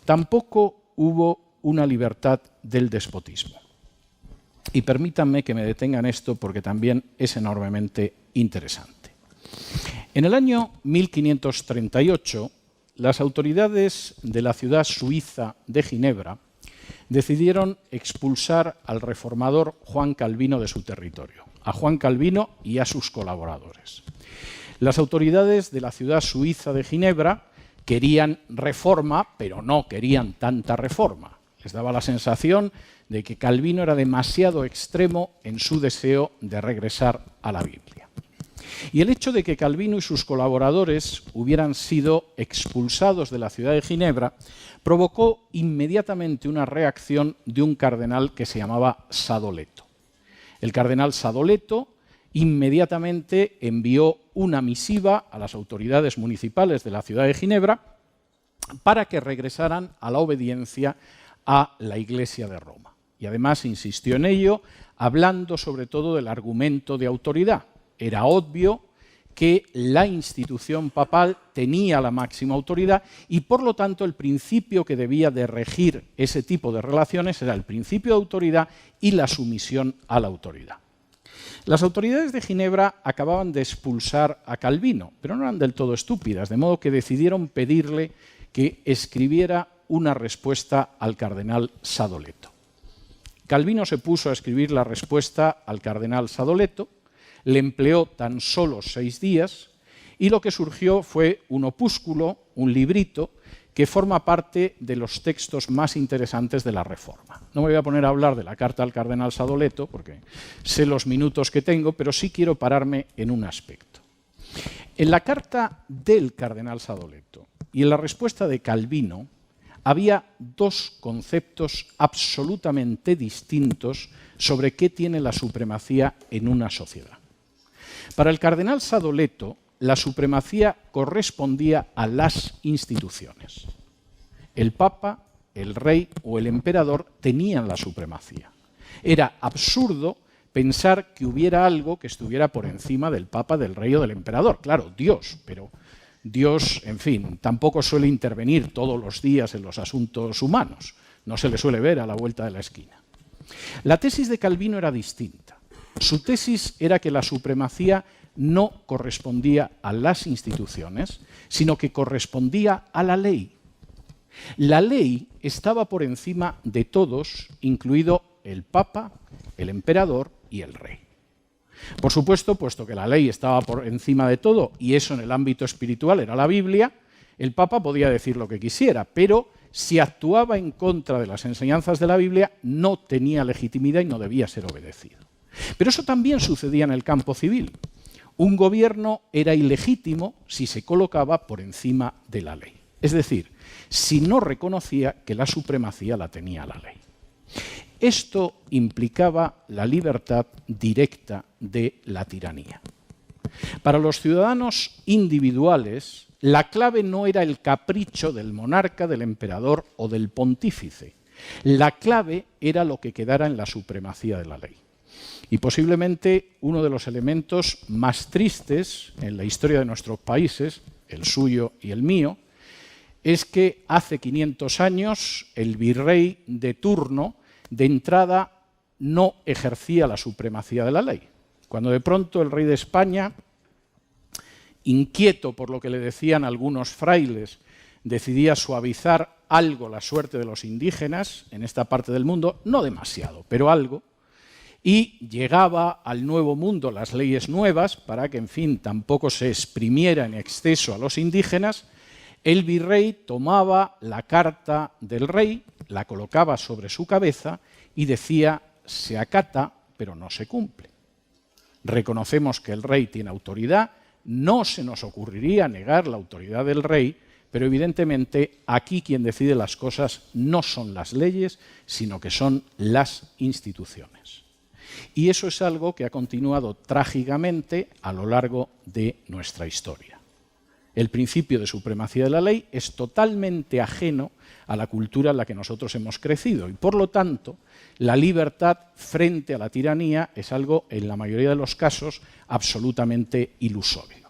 Tampoco hubo una libertad del despotismo. Y permítanme que me detenga en esto porque también es enormemente interesante. En el año 1538, las autoridades de la ciudad suiza de Ginebra decidieron expulsar al reformador Juan Calvino de su territorio, a Juan Calvino y a sus colaboradores. Las autoridades de la ciudad suiza de Ginebra querían reforma, pero no querían tanta reforma. Les daba la sensación de que Calvino era demasiado extremo en su deseo de regresar a la Biblia. Y el hecho de que Calvino y sus colaboradores hubieran sido expulsados de la ciudad de Ginebra provocó inmediatamente una reacción de un cardenal que se llamaba Sadoleto. El cardenal Sadoleto inmediatamente envió una misiva a las autoridades municipales de la ciudad de Ginebra para que regresaran a la obediencia a la Iglesia de Roma. Y además insistió en ello, hablando sobre todo del argumento de autoridad. Era obvio que la institución papal tenía la máxima autoridad y, por lo tanto, el principio que debía de regir ese tipo de relaciones era el principio de autoridad y la sumisión a la autoridad. Las autoridades de Ginebra acababan de expulsar a Calvino, pero no eran del todo estúpidas, de modo que decidieron pedirle que escribiera una respuesta al cardenal Sadoleto. Calvino se puso a escribir la respuesta al cardenal Sadoleto, le empleó tan solo 6 días y lo que surgió fue un opúsculo, un librito, que forma parte de los textos más interesantes de la Reforma. No me voy a poner a hablar de la carta al cardenal Sadoleto, porque sé los minutos que tengo, pero sí quiero pararme en un aspecto. En la carta del cardenal Sadoleto y en la respuesta de Calvino había 2 conceptos absolutamente distintos sobre qué tiene la supremacía en una sociedad. Para el cardenal Sadoleto, la supremacía correspondía a las instituciones. El Papa, el Rey o el Emperador tenían la supremacía. Era absurdo pensar que hubiera algo que estuviera por encima del Papa, del Rey o del Emperador. Claro, Dios, pero Dios, en fin, tampoco suele intervenir todos los días en los asuntos humanos. No se le suele ver a la vuelta de la esquina. La tesis de Calvino era distinta. Su tesis era que la supremacía no correspondía a las instituciones, sino que correspondía a la ley. La ley estaba por encima de todos, incluido el Papa, el Emperador y el Rey. Por supuesto, puesto que la ley estaba por encima de todo, y eso en el ámbito espiritual era la Biblia, el Papa podía decir lo que quisiera, pero si actuaba en contra de las enseñanzas de la Biblia, no tenía legitimidad y no debía ser obedecido. Pero eso también sucedía en el campo civil. Un gobierno era ilegítimo si se colocaba por encima de la ley. Es decir, si no reconocía que la supremacía la tenía la ley. Esto implicaba la libertad directa de la tiranía. Para los ciudadanos individuales, la clave no era el capricho del monarca, del emperador o del pontífice. La clave era lo que quedara en la supremacía de la ley. Y posiblemente uno de los elementos más tristes en la historia de nuestros países, el suyo y el mío, es que hace 500 años el virrey de turno de entrada no ejercía la supremacía de la ley. Cuando de pronto el rey de España, inquieto por lo que le decían algunos frailes, decidía suavizar algo la suerte de los indígenas en esta parte del mundo, no demasiado, pero algo, y llegaba al Nuevo Mundo las leyes nuevas para que, en fin, tampoco se exprimiera en exceso a los indígenas, el virrey tomaba la carta del rey, la colocaba sobre su cabeza y decía: se acata, pero no se cumple. Reconocemos que el rey tiene autoridad, no se nos ocurriría negar la autoridad del rey, pero evidentemente aquí quien decide las cosas no son las leyes, sino que son las instituciones. Y eso es algo que ha continuado trágicamente a lo largo de nuestra historia. El principio de supremacía de la ley es totalmente ajeno a la cultura en la que nosotros hemos crecido y, por lo tanto, la libertad frente a la tiranía es algo, en la mayoría de los casos, absolutamente ilusorio.